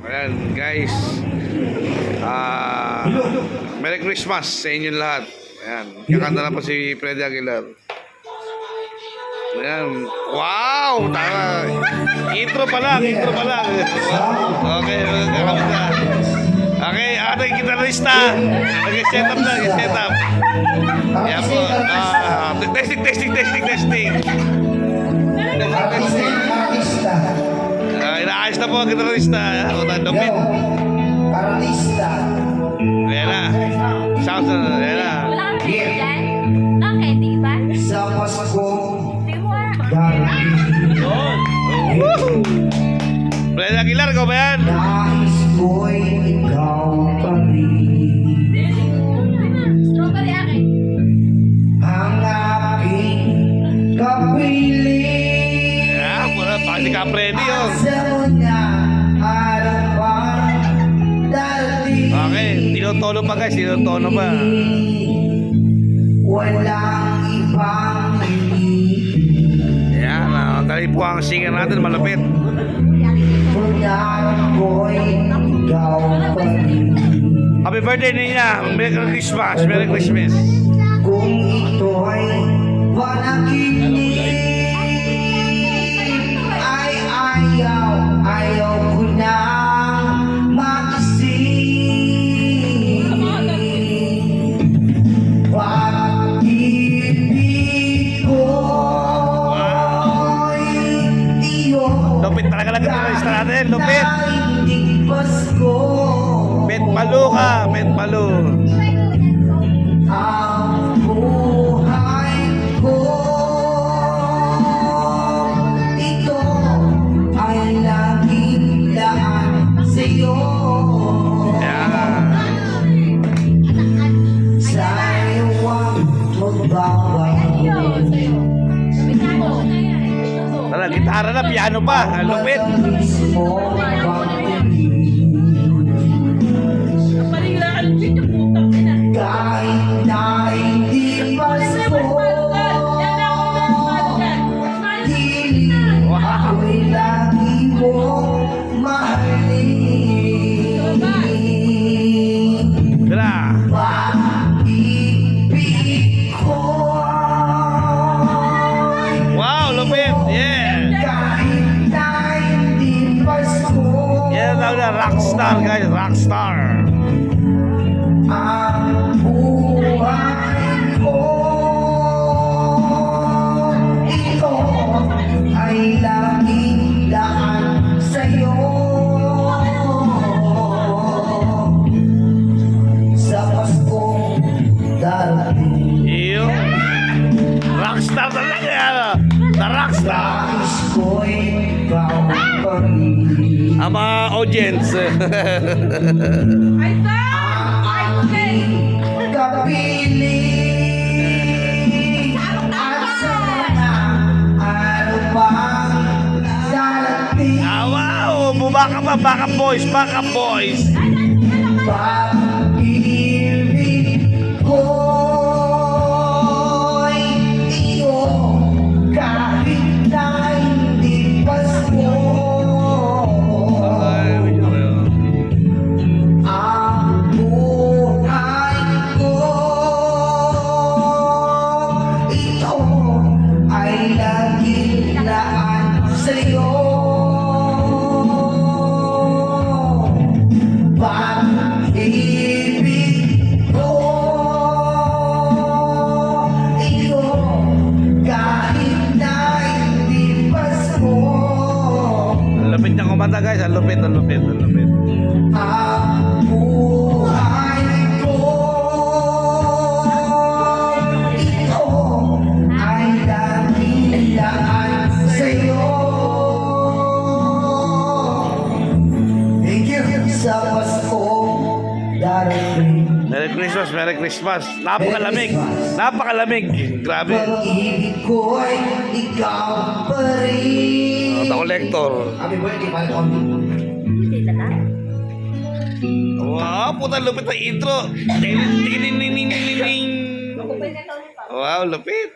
Ayan, guys. Merry Christmas sa inyong lahat. Ayan, kakanta na po si Freddy Aguilar. Ayan. Wow! Tama. Intro pa lang. Okay, kakanta. Okay, ating gitarista. Nag-set up na, nag-set up. Ayan po. Testing. Inaayos na po ang gitarista. Lupit. Artista. Ayan na. Sounds na. Ayan na. Wala kang pwede dyan? Okay, di ba? Sa Pasko. Di mo Freddy Aguilar, ko ba yan? Nais ko'y ikaw pa rin. Strawberry akin. Ang aking kapiling. Ayan, pula pa si Freddy yun. Asa mo na araw darating. Okay, tinutono pa guys, tinutono pa. Walang ibang Ayan, tali po ang singer natin, malapit. Punaan ko'y ikaw pa rin. Happy birthday Nina, Merry Christmas, Merry Christmas. Kung ito'y panaginip ay ayaw ko na mag-isip. Pag-ibig ko'y iyong Lupit talaga lang gitarista natin, lupit. daigdig Pasko. Bet palo ka, bet palo. Ang buhay ko, ito ay laging laan sa'yo. Ayan. Sa'yo ang magbabago. Tala, gitara na, piano pa, ang lupit. Mismo kahit na hindi Pasko, hiling ako'y lagi mong mahalin. Tara. Pag-ibig ko'y Wow, lupit, yeah. kahit na hindi Pasko, Yan daw na, rockstar guys, rockstar. ang buhay ko, ito ay laging daan sa'yo. Sa Paskong darating, Iyo. Rockstar talaga, ano? The rockstar. nais ko'y ikaw pa rin. Ang mga audience. Kapiling at sana araw pang darating. Wow, bumaka pa, backup boys. Pag-ibig ko'y iyong kahit na hindi Pasko. Ang buhay ko, ito ay laging laan sa'yo. Pag-ibig ko, iyong kahit na hindi Pasko. Ang lupit ng kumanta guys, ang lupit. Ang buhay ko, ito ay laging laan sa'yo. Thank you sa Paskong darating. Merry Christmas. Napakalamig. Grabe. Pag-ibig ko ay ikaw pa rin. The Collector. Happy birthday, Falcon. Wow, puta lupit ng intro. Wow, lupit.